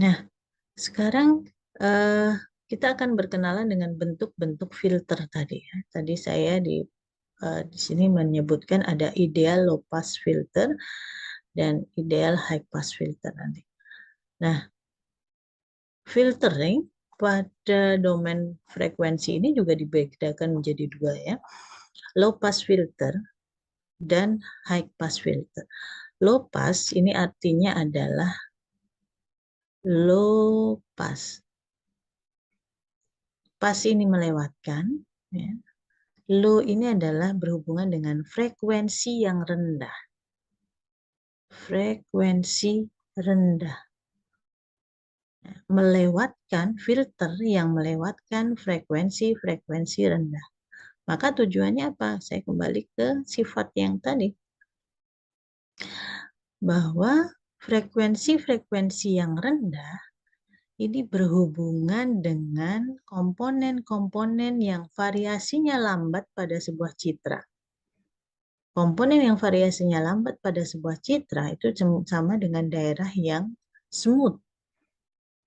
Nah, sekarang kita akan berkenalan dengan bentuk-bentuk filter tadi ya. Tadi saya di sini menyebutkan ada ideal low pass filter dan ideal high pass filter nanti. Nah, filtering pada domain frekuensi ini juga dibedakan menjadi dua ya. Low pass filter dan high pass filter. Low pass ini artinya adalah low pass. Pass ini melewatkan, ya. Low ini adalah berhubungan dengan frekuensi yang rendah. Frekuensi rendah. Melewatkan filter yang melewatkan frekuensi-frekuensi rendah. Maka tujuannya apa? Saya kembali ke sifat yang tadi. Bahwa frekuensi-frekuensi yang rendah ini berhubungan dengan komponen-komponen yang variasinya lambat pada sebuah citra. Komponen yang variasinya lambat pada sebuah citra itu sama dengan daerah yang smooth,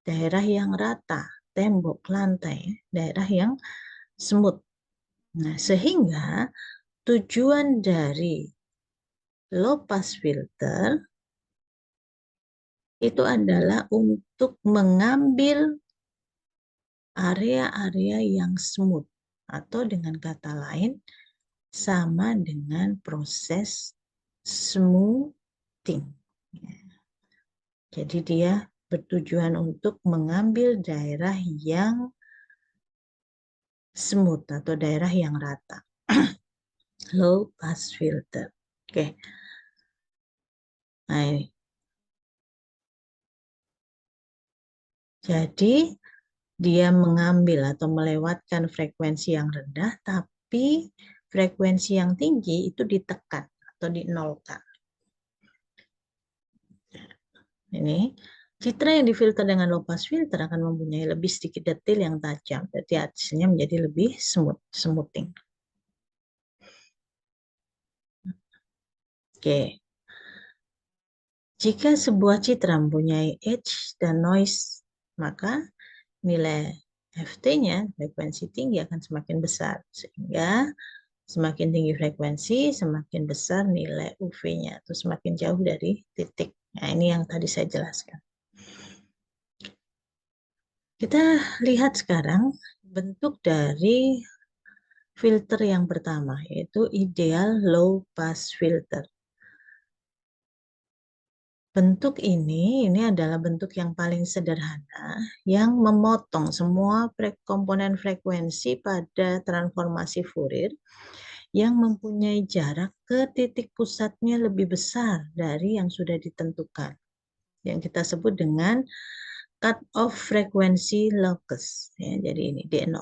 daerah yang rata, tembok, lantai, daerah yang smooth. Nah, sehingga tujuan dari low pass filter itu adalah untuk mengambil area-area yang smooth, atau dengan kata lain sama dengan proses smoothing. Jadi dia bertujuan untuk mengambil daerah yang smooth atau daerah yang rata. Low pass filter. Oke. Nah ini. Jadi dia mengambil atau melewatkan frekuensi yang rendah, tapi frekuensi yang tinggi itu ditekan atau dinolkan. Ini citra yang difilter dengan low pass filter akan mempunyai lebih sedikit detail yang tajam, jadi hasilnya menjadi lebih smoothing. Oke. Jika sebuah citra mempunyai edge dan noise, maka nilai FT-nya, frekuensi tinggi, akan semakin besar. Sehingga semakin tinggi frekuensi, semakin besar nilai UV-nya, atau semakin jauh dari titik. Nah, ini yang tadi saya jelaskan. Kita lihat sekarang bentuk dari filter yang pertama, yaitu ideal low pass filter. Bentuk ini adalah bentuk yang paling sederhana yang memotong semua komponen frekuensi pada transformasi Fourier yang mempunyai jarak ke titik pusatnya lebih besar dari yang sudah ditentukan, yang kita sebut dengan cut off frekuensi locus. Ya, jadi ini D0.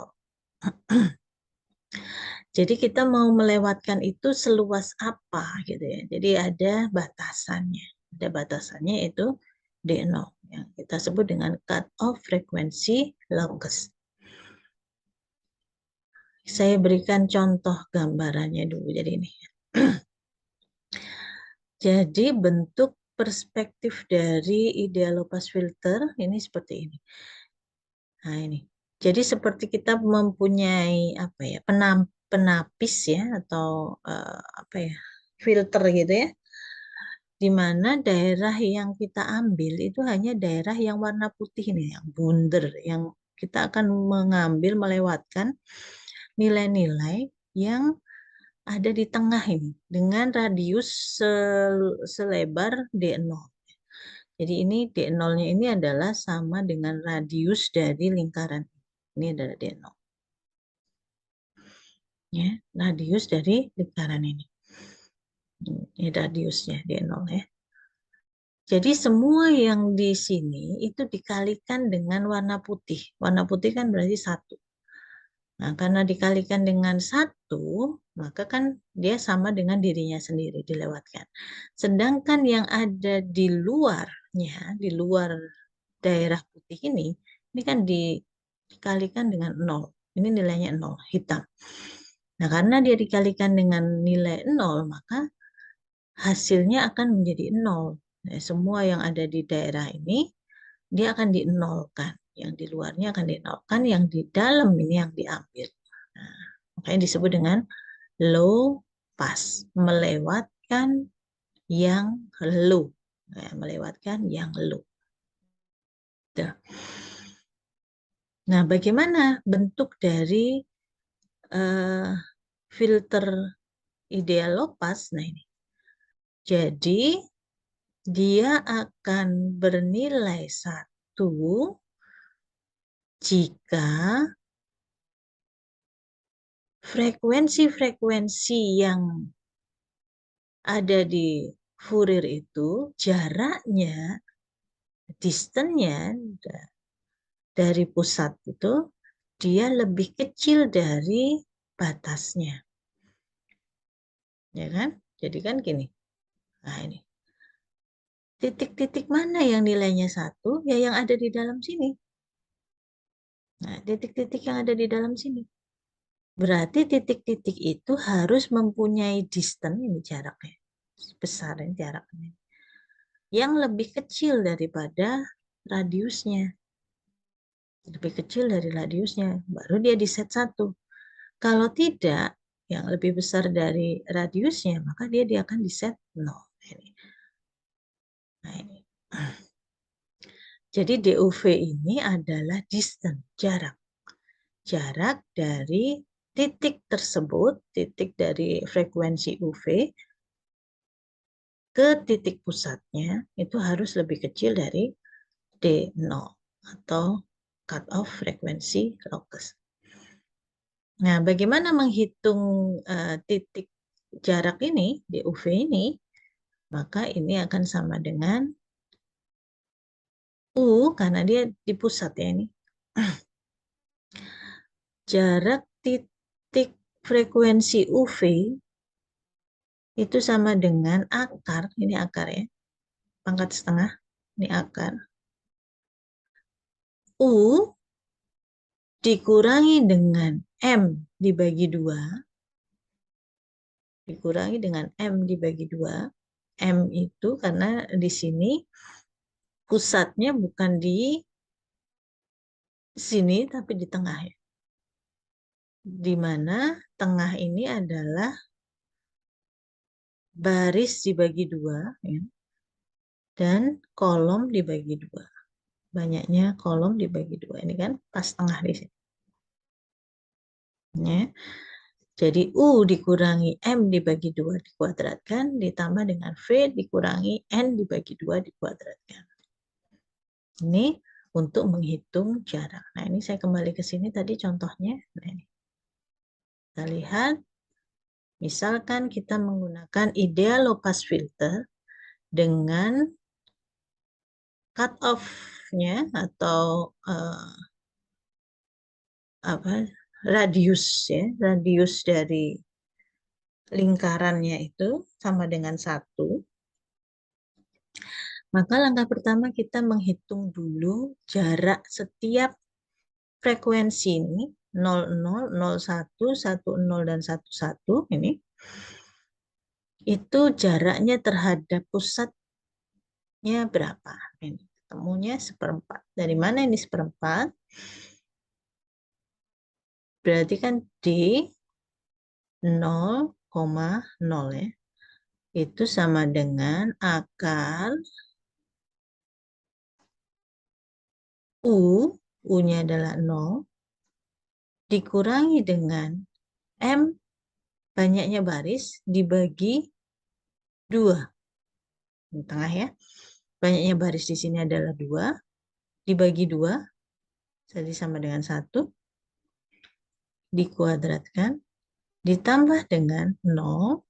Jadi kita mau melewatkan itu seluas apa gitu ya. Jadi ada batasannya. Ada batasannya itu D0 yang kita sebut dengan cut off frekuensi locus. Saya berikan contoh gambarannya dulu. Jadi ini. Jadi bentuk perspektif dari ideal low pass filter ini seperti ini. Nah ini. Jadi seperti kita mempunyai apa ya, penapis ya, atau apa ya, filter gitu ya, di mana daerah yang kita ambil itu hanya daerah yang warna putih ini, yang bunder, yang kita akan mengambil melewatkan nilai-nilai yang ada di tengah ini dengan radius selebar D0. Jadi ini D0-nya ini adalah sama dengan radius dari lingkaran. Ini adalah D0. Ya, radius dari lingkaran ini. Ini radiusnya D0 ya. Jadi semua yang di sini itu dikalikan dengan warna putih. Warna putih kan berarti 1. Nah, karena dikalikan dengan 1, maka kan dia sama dengan dirinya sendiri dilewatkan. Sedangkan yang ada di luarnya, di luar daerah putih ini kan dikalikan dengan 0. Ini nilainya 0, hitam. Nah, karena dia dikalikan dengan nilai 0, maka hasilnya akan menjadi 0. Nah, semua yang ada di daerah ini dia akan dinolkan. Yang di luarnya akan dinolkan, yang di dalam ini yang diambil. Nah, makanya disebut dengan low pass, melewatkan yang low. Nah, melewatkan yang low. Nah, bagaimana bentuk dari filter ideal low pass? Nah, ini. Jadi, dia akan bernilai 1 jika frekuensi-frekuensi yang ada di Fourier itu jaraknya, distance-nya dari pusat itu dia lebih kecil dari batasnya. Ya kan? Jadi kan gini. Nah, ini. Titik-titik mana yang nilainya 1? Ya yang ada di dalam sini. Nah, titik-titik yang ada di dalam sini. Berarti titik-titik itu harus mempunyai distance, ini jaraknya. Besar ini jaraknya. Yang lebih kecil daripada radiusnya. Lebih kecil dari radiusnya. Baru dia di set 1. Kalau tidak, yang lebih besar dari radiusnya, maka dia akan di set 0. Nah, ini. Jadi DUV ini adalah distance, jarak. Jarak dari titik tersebut, titik dari frekuensi UV, ke titik pusatnya, itu harus lebih kecil dari D0 atau cut off frekuensi locus. Nah, bagaimana menghitung titik jarak ini, DUV ini? Maka ini akan sama dengan U, karena dia di pusat ya ini. Jarak titik frekuensi UV itu sama dengan akar, ini akar ya, pangkat setengah, ini akar. U dikurangi dengan M dibagi 2, dikurangi dengan M dibagi 2. M itu karena di sini pusatnya bukan di sini tapi di tengah ya. Di mana tengah ini adalah baris dibagi 2 ya, dan kolom dibagi 2. Banyaknya kolom dibagi 2. Ini kan pas tengah di sini. Ya. Jadi U dikurangi M dibagi 2 dikuadratkan, ditambah dengan V dikurangi N dibagi 2 dikuadratkan. Ini untuk menghitung jarak. Nah, ini saya kembali ke sini tadi contohnya. Nah, ini. Kita lihat, misalkan kita menggunakan ideal low pass filter dengan cut off-nya atau radius ya, radius dari lingkarannya itu sama dengan 1. Maka langkah pertama kita menghitung dulu jarak setiap frekuensi ini 00, 01, 10 dan 11 ini. Itu jaraknya terhadap pusatnya berapa? Ini ketemunya 1/4. Dari mana ini 1/4? Berarti kan D 0,0 ya. Itu sama dengan akar U-nya adalah 0, dikurangi dengan M, banyaknya baris, dibagi 2. Di tengah ya. Banyaknya baris di sini adalah 2, dibagi 2, jadi sama dengan 1, dikuadratkan, ditambah dengan 0,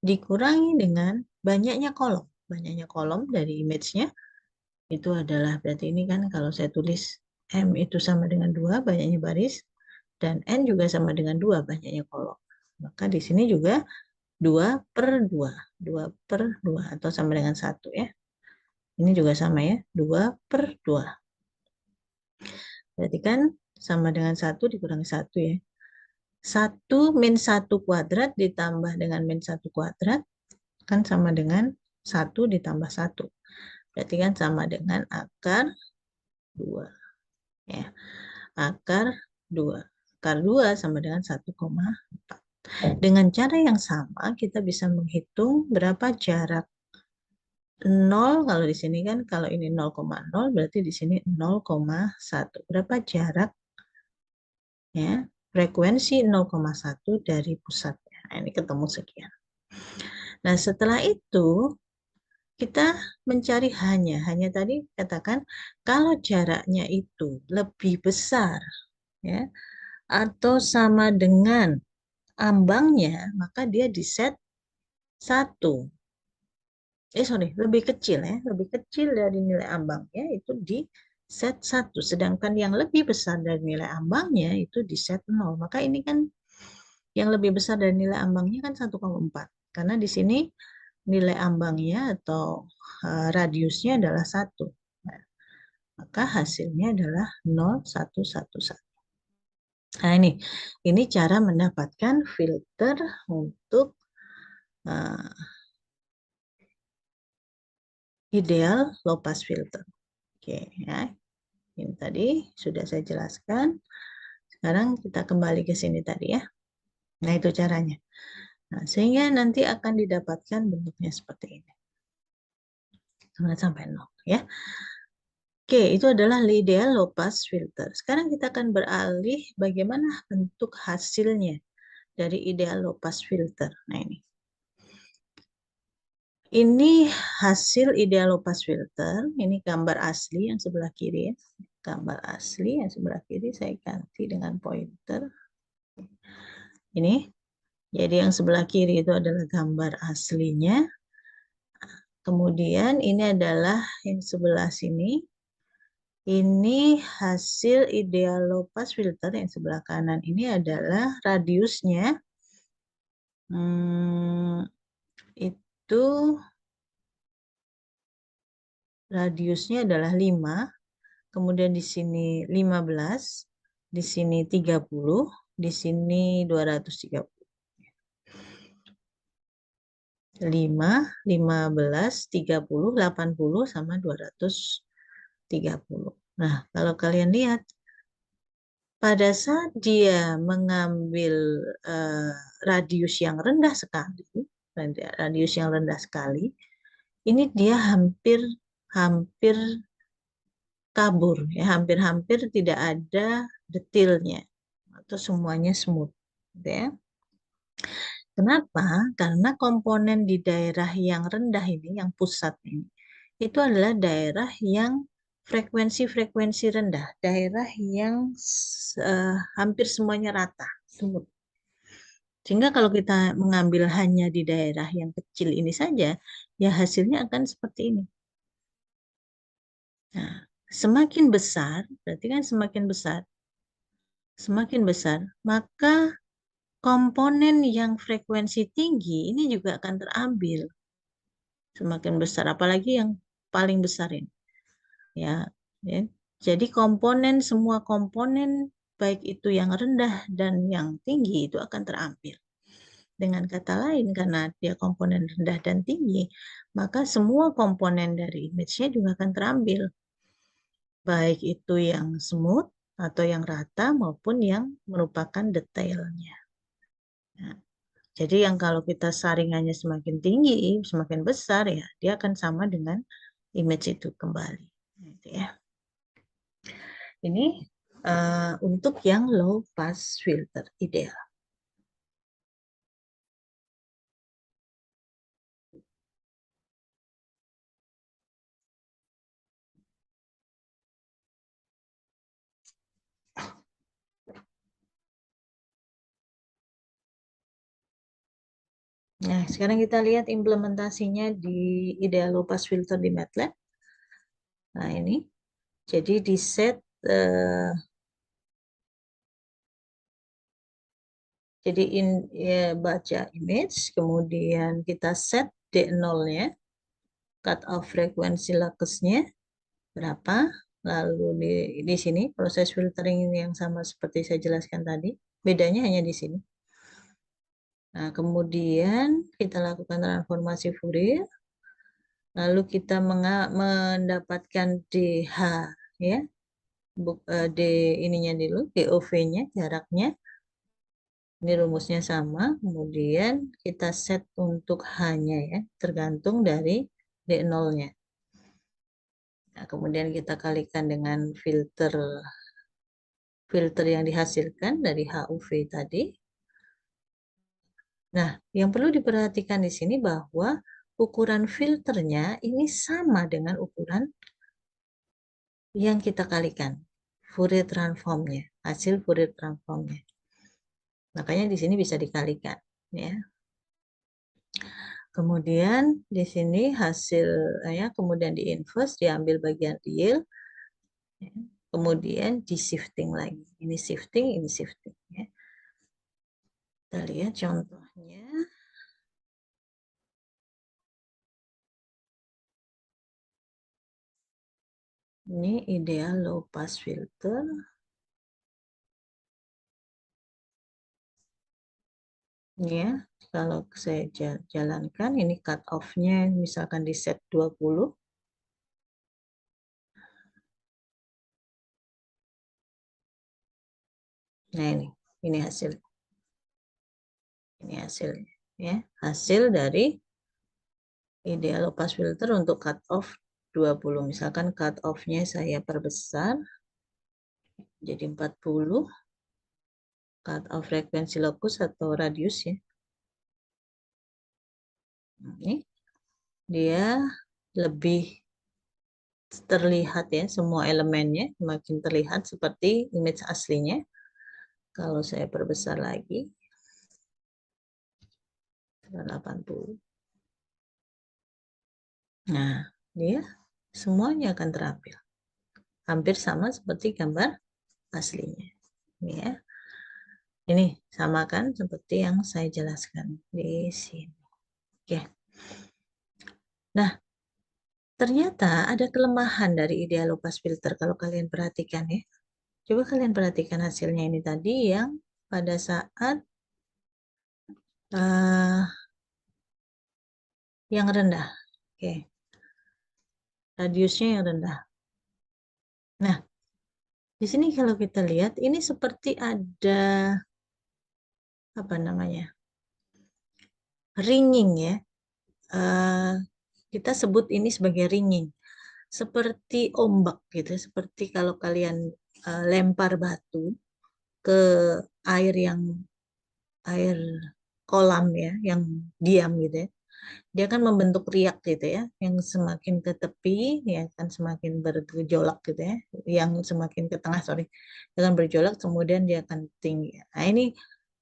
dikurangi dengan banyaknya kolom. Banyaknya kolom dari image-nya, itu adalah, berarti ini kan kalau saya tulis M itu sama dengan 2, banyaknya baris, dan N juga sama dengan 2, banyaknya kolom. Maka di sini juga 2/2, 2/2 atau sama dengan 1 ya. Ini juga sama ya, 2/2. Berarti kan sama dengan 1 dikurangi 1 ya. 1 min 1 kuadrat ditambah dengan min 1 kuadrat kan sama dengan 1 ditambah 1. Berarti kan sama dengan akar 2. Ya. Akar 2. Akar 2 sama dengan 1,4. Dengan cara yang sama, kita bisa menghitung berapa jarak 0, kalau di sini kan, kalau ini 0,0, berarti di sini 0,1. Berapa jarak ya frekuensi 0,1 dari pusatnya. Nah, ini ketemu sekian. Nah, setelah itu kita mencari hanya tadi katakan kalau jaraknya itu lebih besar ya atau sama dengan ambangnya, maka dia di set 1. Sorry, lebih kecil ya, lebih kecil dari nilai ambangnya itu di set 1. Sedangkan yang lebih besar dari nilai ambangnya itu di set 0. Maka ini kan yang lebih besar dari nilai ambangnya kan 1,4. Karena di sini nilai ambangnya atau radiusnya adalah 1. Nah, maka hasilnya adalah 0,111. Nah, ini cara mendapatkan filter untuk uh, ideal low pass filter. Oke, ya. Ini tadi sudah saya jelaskan. Sekarang kita kembali ke sini tadi ya. Nah, itu caranya. Nah, sehingga nanti akan didapatkan bentuknya seperti ini. Sampai 0 ya. Oke, itu adalah ideal low pass filter. Sekarang kita akan beralih bagaimana bentuk hasilnya dari ideal low pass filter. Nah, ini hasil ideal low pass filter. Ini gambar asli yang sebelah kiri ya. Gambar asli yang sebelah kiri saya ganti dengan pointer. Ini. Jadi yang sebelah kiri itu adalah gambar aslinya. Kemudian ini adalah yang sebelah sini. Ini hasil ideal low pass filter yang sebelah kanan ini adalah radiusnya. Itu radiusnya adalah 5. Kemudian di sini 15. Di sini 30. Di sini 230. 5, 15, 30, 80, sama 230. Nah, kalau kalian lihat, pada saat dia mengambil radius yang rendah sekali, radius yang rendah sekali, ini dia hampir kabur, ya, hampir tidak ada detilnya, atau semuanya smooth, gitu ya. Kenapa? Karena komponen di daerah yang rendah ini, yang pusat ini, itu adalah daerah yang frekuensi rendah, daerah yang hampir semuanya rata, smooth. Sehingga kalau kita mengambil hanya di daerah yang kecil ini saja, ya hasilnya akan seperti ini. Nah, semakin besar, berarti kan semakin besar, maka komponen yang frekuensi tinggi ini juga akan terambil semakin besar, apalagi yang paling besar ini. Ya. Jadi semua komponen baik itu yang rendah dan yang tinggi itu akan terambil. Dengan kata lain, karena dia komponen rendah dan tinggi, maka semua komponen dari image-nya juga akan terambil. Baik itu yang smooth atau yang rata maupun yang merupakan detailnya. Nah, jadi yang kalau kita saringannya semakin tinggi, semakin besar ya, dia akan sama dengan image itu kembali. Gitu ya. Ini untuk yang low pass filter ideal. Nah, sekarang kita lihat implementasinya di ideal low pass filter di MATLAB. Nah, ini. Jadi di set jadi ya, baca image, kemudian kita set D0-nya, cut off frekuensi locusnya berapa, lalu di sini proses filtering yang sama seperti saya jelaskan tadi, bedanya hanya di sini. Nah, kemudian kita lakukan transformasi Fourier. Lalu kita mendapatkan DH, ya. D ininya dulu, DOV-nya, jaraknya. Ini rumusnya sama, kemudian kita set untuk H-nya ya, tergantung dari D0-nya. Nah, kemudian kita kalikan dengan filter yang dihasilkan dari HUV tadi. Nah, yang perlu diperhatikan di sini bahwa ukuran filternya ini sama dengan ukuran yang kita kalikan. Fourier transformnya, hasil Fourier transformnya. Makanya di sini bisa dikalikan. Ya. Kemudian di sini hasil ya, kemudian di inverse diambil bagian real, ya. Kemudian di shifting lagi. Ini shifting, ini shifting. Ya. Kita lihat contohnya. Ini ideal low pass filter. Ya, kalau saya jalankan, ini cut off-nya misalkan di set 20. Nah, ini hasil. Ini hasilnya. Ya, hasil dari ideal low pass filter untuk cut off 20. Misalkan cut off-nya saya perbesar jadi 40. Cut off frekuensi locus atau radius ya. Ini dia lebih terlihat ya, semua elemennya makin terlihat seperti image aslinya. Kalau saya perbesar lagi 80. Nah, dia semuanya akan terampil. Hampir sama seperti gambar aslinya. Ini ya. Ini sama kan seperti yang saya jelaskan di sini. Oke. Nah, ternyata ada kelemahan dari ideal low pass filter kalau kalian perhatikan ya. Coba kalian perhatikan hasilnya ini tadi yang pada saat yang rendah. Oke. Radiusnya yang rendah. Nah, di sini kalau kita lihat ini seperti ada apa namanya? Ringing ya. Eh, kita sebut ini sebagai ringing. Seperti ombak gitu, seperti kalau kalian lempar batu ke air yang air kolam ya, yang diam gitu ya. Dia akan membentuk riak gitu ya, yang semakin ke tepi ya akan semakin bergejolak gitu ya, yang semakin ke tengah sorry, dengan bergejolak kemudian dia akan tinggi. Nah ini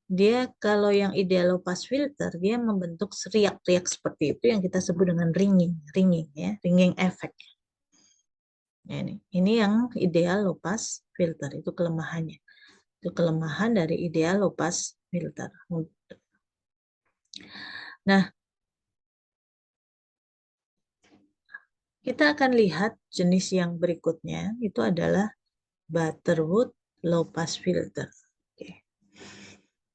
dia kalau yang ideal low pass filter dia membentuk riak-riak seperti itu yang kita sebut dengan ringing ya, ringing effect. Nah, ini yang ideal low pass filter itu kelemahannya. Itu kelemahan dari ideal low pass filter. Nah, kita akan lihat jenis yang berikutnya itu adalah Butterwood low pass filter. Oke.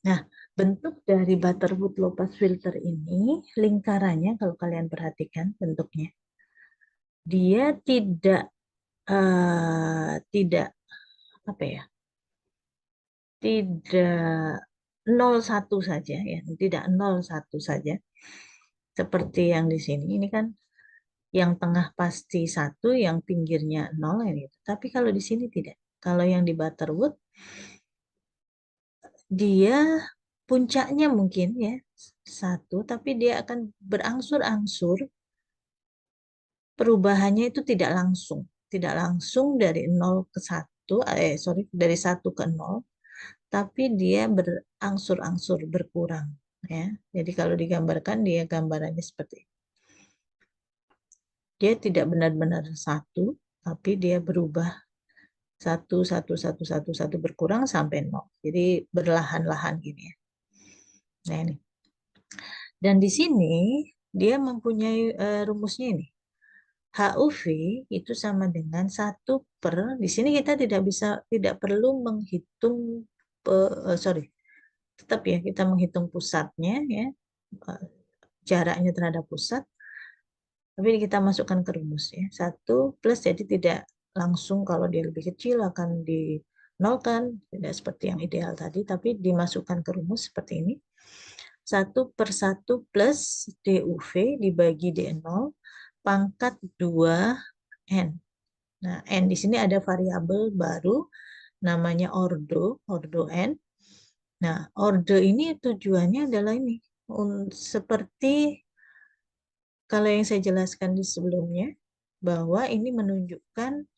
Nah, bentuk dari Butterwood low pass filter ini lingkarannya kalau kalian perhatikan bentuknya, dia tidak apa ya? Tidak 01 saja ya, tidak 01 saja. Seperti yang di sini ini kan yang tengah pasti 1, yang pinggirnya 0 ini. Tapi kalau di sini tidak. Kalau yang di Butterwood dia puncaknya mungkin ya 1, tapi dia akan berangsur-angsur, perubahannya itu tidak langsung dari 0 ke 1, sorry dari 1 ke 0, tapi dia berangsur-angsur berkurang ya. Jadi kalau digambarkan dia gambarannya seperti ini. Dia tidak benar-benar 1, tapi dia berubah 1 1 1 1 1 berkurang sampai 0. Jadi berlahan-lahan gini ya. Nah ini. Dan di sini dia mempunyai rumusnya ini. HUV itu sama dengan 1 per, di sini kita tidak perlu menghitung, sorry, tetap ya kita menghitung pusatnya ya, jaraknya terhadap pusat. Tapi kita masukkan ke rumus ya. 1 plus, jadi tidak langsung kalau dia lebih kecil akan dinolkan, tidak seperti yang ideal tadi, tapi dimasukkan ke rumus seperti ini. 1/1 plus DUV dibagi D0 pangkat 2N. Nah, N di sini ada variabel baru namanya ordo N. Nah, ordo ini tujuannya adalah ini, seperti kalau yang saya jelaskan di sebelumnya, bahwa ini menunjukkan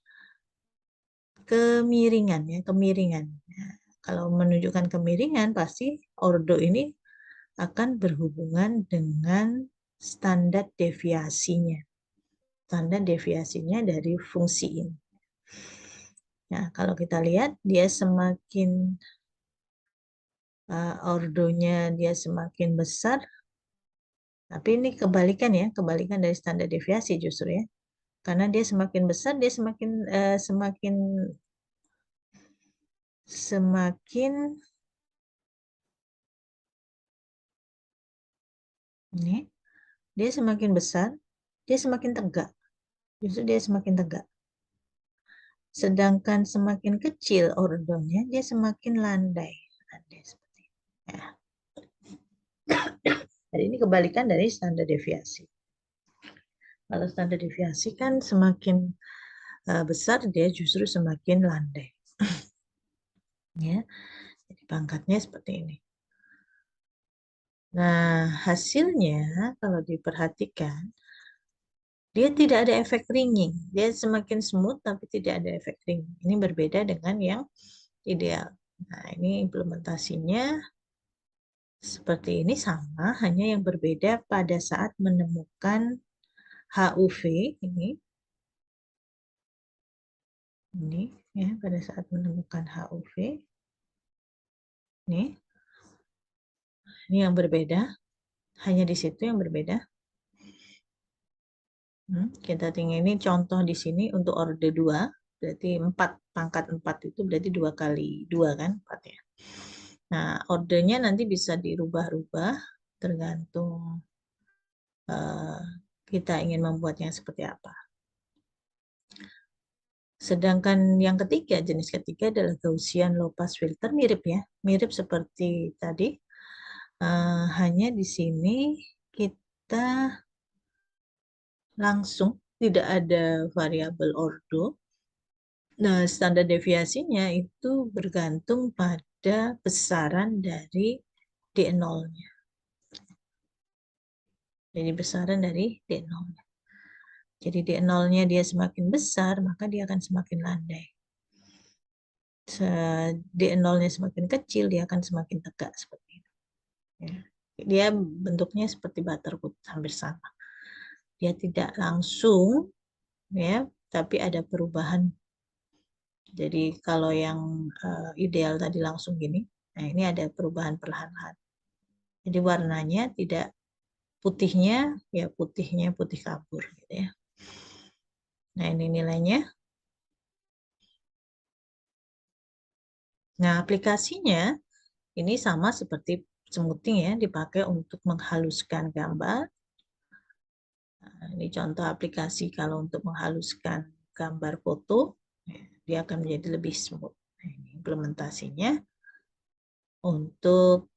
kemiringan ya, kemiringan. Nah, kalau menunjukkan kemiringan, pasti ordo ini akan berhubungan dengan standar deviasinya. Standar deviasinya dari fungsi ini. Nah, kalau kita lihat, dia semakin ordonya dia semakin besar, tapi ini kebalikan ya, kebalikan dari standar deviasi justru ya. Karena dia semakin besar, dia semakin ini, dia semakin besar, dia semakin tegak. Justru dia semakin tegak. Sedangkan semakin kecil ordonya, dia semakin landai. Landai seperti ini. Ya. Jadi ini kebalikan dari standar deviasi. Kalau standar deviasi kan semakin besar, dia justru semakin landai. Ya, jadi pangkatnya seperti ini. Nah, hasilnya kalau diperhatikan, dia tidak ada efek ringing. Dia semakin smooth tapi tidak ada efek ringing. Ini berbeda dengan yang ideal. Nah, ini implementasinya seperti ini sama, hanya yang berbeda pada saat menemukan HUV ini ya, pada saat menemukan HUV ini yang berbeda, hanya di situ yang berbeda. Kita tinggal ini contoh di sini untuk orde 2, berarti 4, pangkat 4 itu berarti 2 kali 2 kan, 4 ya. Nah, ordenya nanti bisa dirubah-rubah tergantung kita ingin membuatnya seperti apa. Sedangkan yang ketiga, jenis ketiga adalah Gaussian low pass filter, mirip ya, mirip seperti tadi. Hanya di sini kita langsung tidak ada variabel ordo. Nah, standar deviasinya itu bergantung pada besaran dari D0-nya. Jadi besaran dari D0-nya. Jadi D0-nya dia semakin besar, maka dia akan semakin landai. D0-nya semakin kecil, dia akan semakin tegak seperti itu. Ya. Dia bentuknya seperti butterwood, hampir sama. Dia tidak langsung, ya, tapi ada perubahan. Jadi kalau yang ideal tadi langsung gini, nah ini ada perubahan perlahan-lahan. Jadi warnanya tidak putihnya, ya putihnya putih kabur gitu ya. Nah ini nilainya. Nah aplikasinya ini sama seperti smoothing ya, dipakai untuk menghaluskan gambar. Nah, ini contoh aplikasi kalau untuk menghaluskan gambar foto, dia akan menjadi lebih smooth. Nah, ini implementasinya untuk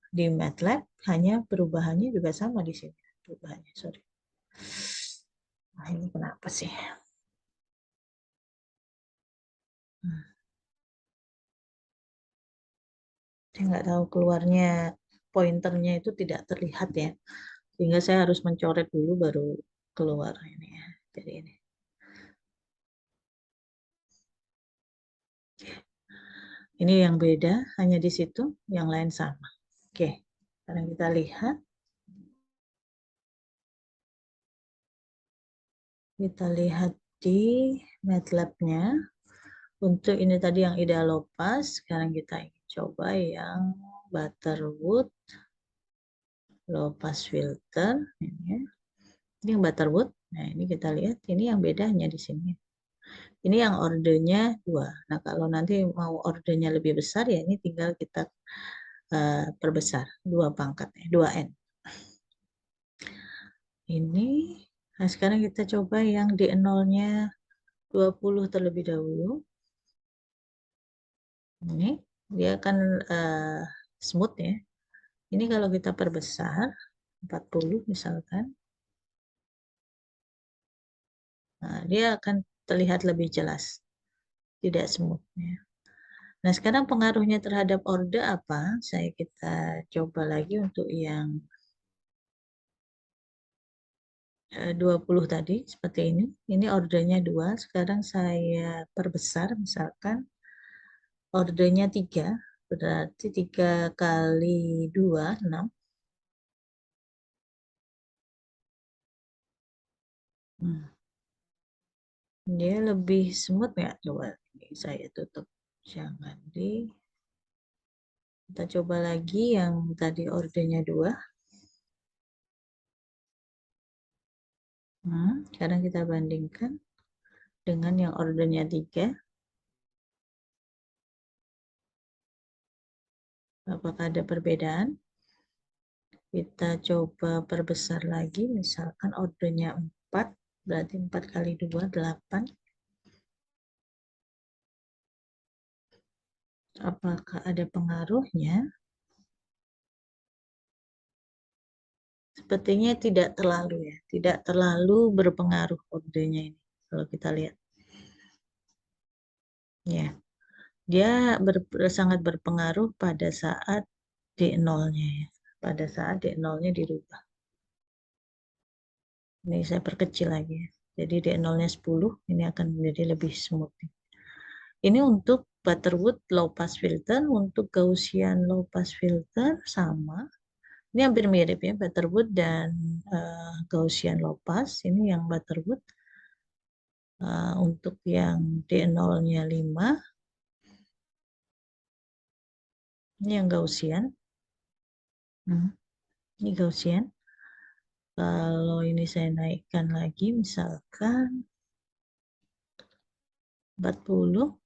di MATLAB, hanya perubahannya juga sama di sini. Perubahannya, sorry. Nah, ini kenapa sih? Saya nggak tahu, keluarnya pointernya itu tidak terlihat ya. Sehingga saya harus mencoret dulu baru keluar ini ya. Jadi ini. Ini yang beda, hanya di situ, yang lain sama. Oke, sekarang kita lihat. Kita lihat di MATLAB-nya. Untuk ini tadi yang ideal low pass, sekarang kita ingin coba yang Butterwood low pass filter. Ini ya. Ini yang Butterwood. Nah, ini kita lihat, ini yang bedanya di sini. Ini yang ordenya 2. Nah, kalau nanti mau ordenya lebih besar, ya ini tinggal kita perbesar 2 pangkat, 2N. Ini. Nah, sekarang kita coba yang D0-nya 20 terlebih dahulu. Ini dia akan smooth ya. Ini kalau kita perbesar 40 misalkan, nah, dia akan terlihat lebih jelas, tidak smooth ya. Nah, sekarang pengaruhnya terhadap orde apa? Kita coba lagi untuk yang 20 tadi, seperti ini. Ini ordenya 2, sekarang saya perbesar, misalkan ordenya 3, berarti 3 kali 2, 6. Dia lebih smooth nggak? Coba ini saya tutup. Jangan kita coba lagi yang tadi ordenya 2. Sekarang kita bandingkan dengan yang ordernya 3. Apakah ada perbedaan? Kita coba perbesar lagi, misalkan ordernya 4, berarti 4 kali 2, 8. Apakah ada pengaruhnya? Sepertinya tidak terlalu ya, tidak terlalu berpengaruh ordernya ini. Kalau kita lihat. Ya, dia sangat berpengaruh pada saat D0-nya ya. Pada saat D0-nya dirubah. Ini saya perkecil lagi ya. Jadi D0-nya 10, ini akan menjadi lebih smooth. Ini untuk Butterwood low pass filter, untuk Gaussian low pass filter sama. Ini hampir mirip ya, Butterwood dan Gaussian low pass. Ini yang Butterwood. Untuk yang D0-nya 5. Ini yang Gaussian. Ini Gaussian. Kalau ini saya naikkan lagi, misalkan 40.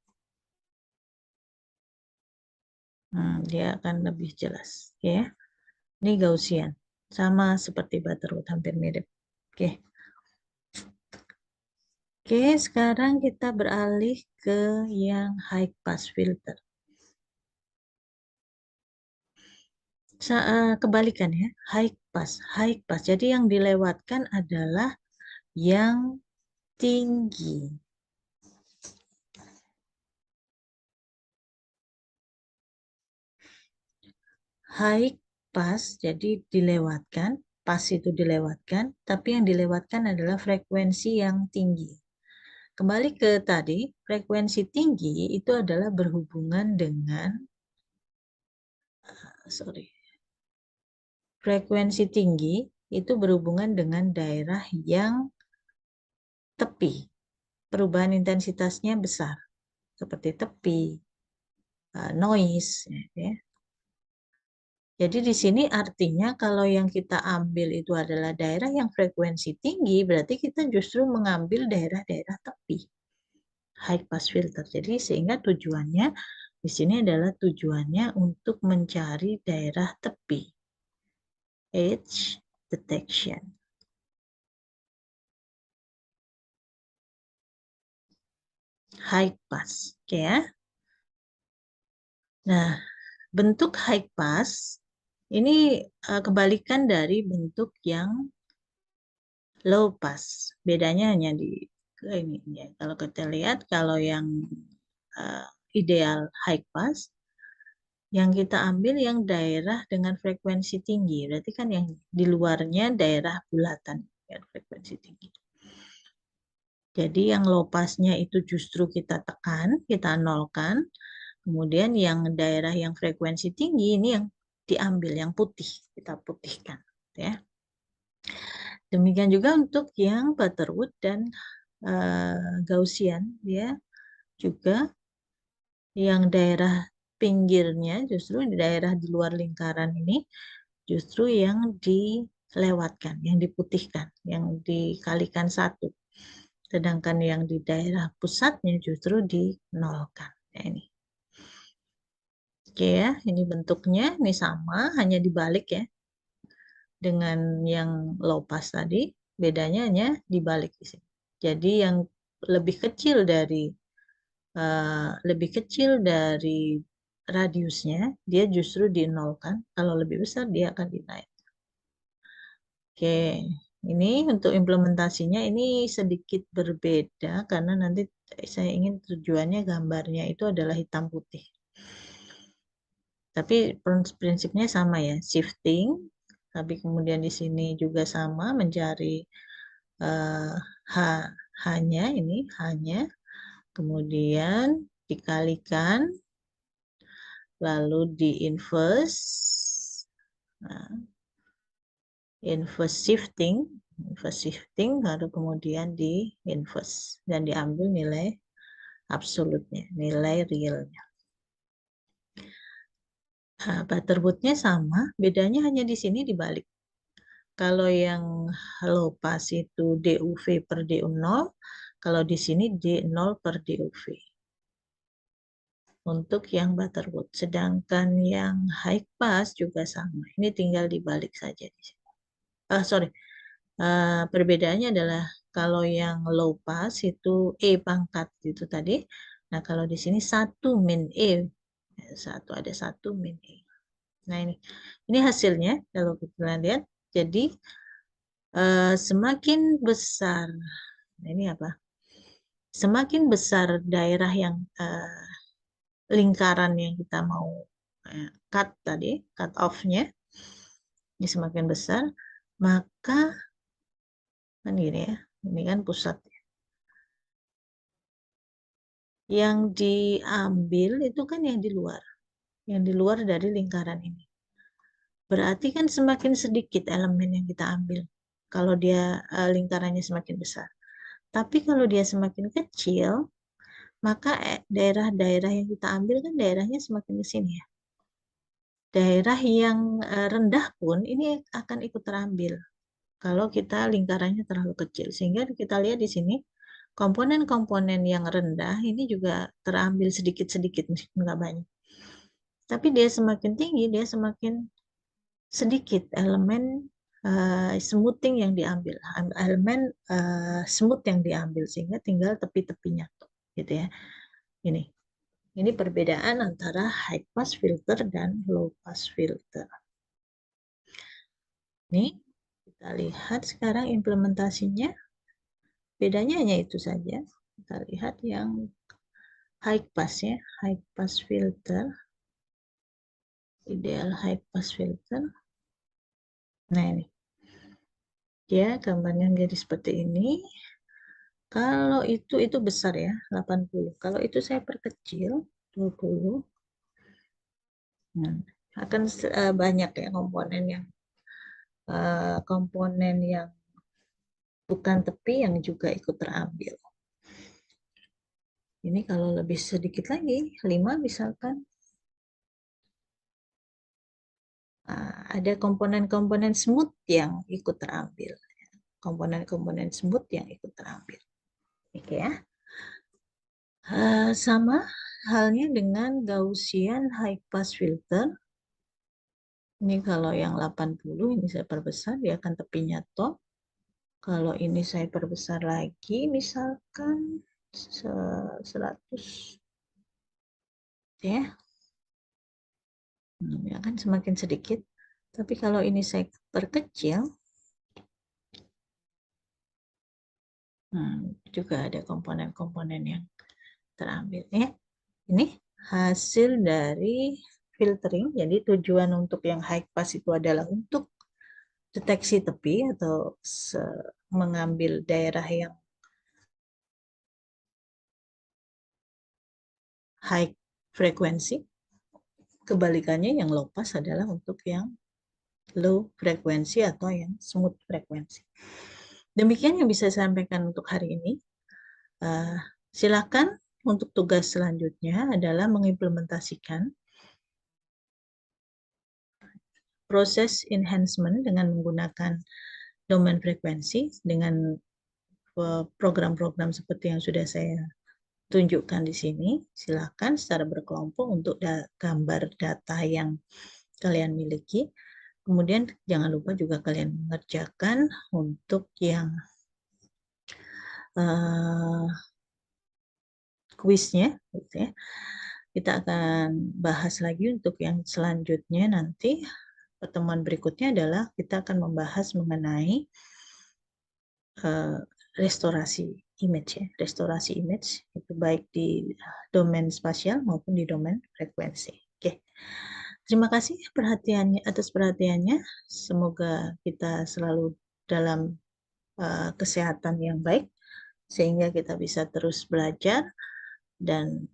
Dia akan lebih jelas. Ya. Ini Gaussian. Sama seperti Butterwood, hampir mirip. Oke. Oke, sekarang kita beralih ke yang high pass filter. Kebalikan ya, high pass. High pass. Jadi yang dilewatkan adalah yang tinggi. High pass, jadi dilewatkan. Pass itu dilewatkan, tapi yang dilewatkan adalah frekuensi yang tinggi. Kembali ke tadi, frekuensi tinggi itu adalah berhubungan dengan, frekuensi tinggi itu berhubungan dengan daerah yang tepi. Perubahan intensitasnya besar, seperti tepi, noise. Ya. Jadi di sini artinya kalau yang kita ambil itu adalah daerah yang frekuensi tinggi, berarti kita justru mengambil daerah-daerah tepi. High pass filter. Jadi sehingga tujuannya di sini adalah tujuannya untuk mencari daerah tepi. Edge detection. High pass. Oke ya. Nah, bentuk high pass ini kebalikan dari bentuk yang low pass. Bedanya hanya di ini ya. Kalau kita lihat, kalau yang ideal high pass, yang kita ambil yang daerah dengan frekuensi tinggi. Berarti kan yang di luarnya daerah bulatan, ya, frekuensi tinggi. Jadi yang low passnya itu justru kita tekan, kita nolkan. Kemudian yang daerah yang frekuensi tinggi ini yang diambil, yang putih, kita putihkan. Ya. Demikian juga untuk yang Butterwood dan Gaussian, dia juga yang daerah pinggirnya, justru di daerah di luar lingkaran ini, justru yang dilewatkan, yang diputihkan, yang dikalikan 1. Sedangkan yang di daerah pusatnya justru dinolkan. Nah, ini. Oke ya, ini bentuknya, ini sama, hanya dibalik ya. dengan yang low pass tadi, bedanya hanya dibalik di sini. Jadi yang lebih kecil dari radiusnya, dia justru dinolkan. Kalau lebih besar, dia akan dinaik. Oke, ini untuk implementasinya ini sedikit berbeda karena nanti saya ingin tujuannya gambarnya itu adalah hitam putih. Tapi prinsipnya sama ya, shifting. Tapi kemudian di sini juga sama mencari eh, H, hanya ini hanya, kemudian dikalikan, lalu di inverse, nah, inverse shifting, lalu kemudian di inverse dan diambil nilai absolutnya, nilai realnya. Nah, Butterworth-nya sama, bedanya hanya di sini dibalik. Kalau yang low pass itu DUV per DU0, kalau di sini D0 per DUV. Untuk yang Butterworth. Sedangkan yang high pass juga sama. Ini tinggal dibalik saja di sini. Sorry. Perbedaannya adalah kalau yang low pass itu E pangkat itu tadi. Nah, kalau di sini 1 min E. Ada 1 min E. Nah, ini hasilnya kalau kita lihat. Jadi, semakin besar, nah ini apa? Semakin besar daerah yang lingkaran yang kita mau cut tadi, cut off-nya, ini semakin besar, maka kan gini ya, ini kan pusat. Yang diambil itu kan yang di luar dari lingkaran ini. Berarti kan semakin sedikit elemen yang kita ambil kalau dia lingkarannya semakin besar. Tapi kalau dia semakin kecil, maka daerah-daerah yang kita ambil kan daerahnya semakin ke sini ya. Daerah yang rendah pun ini akan ikut terambil kalau kita lingkarannya terlalu kecil. Sehingga kita lihat di sini komponen-komponen yang rendah ini juga terambil sedikit-sedikit meskipun nggak banyak. Tapi dia semakin tinggi, dia semakin sedikit elemen smoothing yang diambil, elemen smooth yang diambil sehingga tinggal tepi-tepinya tuh, gitu ya. Ini perbedaan antara high pass filter dan low pass filter. Nih, kita lihat sekarang implementasinya. Bedanya hanya itu saja. Kita lihat yang high pass ya, high pass filter, ideal high pass filter. Nah ini, dia gambarnya jadi seperti ini. Kalau itu besar ya, 80. Kalau itu saya perkecil, 20. Nah, akan banyak ya komponen yang bukan tepi yang juga ikut terambil. Ini kalau lebih sedikit lagi, 5 misalkan, ada komponen-komponen smooth yang ikut terambil. Komponen-komponen smooth yang ikut terambil. Oke ya. Sama halnya dengan Gaussian high pass filter. Ini kalau yang 80, ini saya perbesar, dia akan tepinya top. Kalau ini saya perbesar lagi, misalkan 100. Ya, ya kan semakin sedikit. Tapi kalau ini saya perkecil, juga ada komponen-komponen yang terambil. Ya, ini hasil dari filtering. Jadi tujuan untuk yang high pass itu adalah untuk deteksi tepi atau mengambil daerah yang high frekuensi. Kebalikannya yang low pass adalah untuk yang low frekuensi atau yang smooth frekuensi. Demikian yang bisa saya sampaikan untuk hari ini. Silakan untuk tugas selanjutnya adalah mengimplementasikan proses enhancement dengan menggunakan domain frekuensi dengan program-program seperti yang sudah saya tunjukkan di sini. Silakan secara berkelompok untuk gambar data yang kalian miliki. Kemudian jangan lupa juga kalian mengerjakan untuk yang kuisnya, gitu ya. Kita akan bahas lagi untuk yang selanjutnya nanti. Pertemuan berikutnya adalah kita akan membahas mengenai restorasi image ya, restorasi image itu baik di domain spasial maupun di domain frekuensi. Oke. Terima kasih atas perhatiannya. Semoga kita selalu dalam kesehatan yang baik sehingga kita bisa terus belajar dan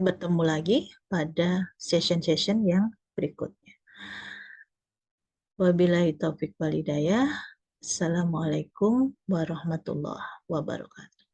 bertemu lagi pada session-session yang berikutnya. Wabillahi taufik walhidayah. Assalamualaikum warahmatullahi wabarakatuh.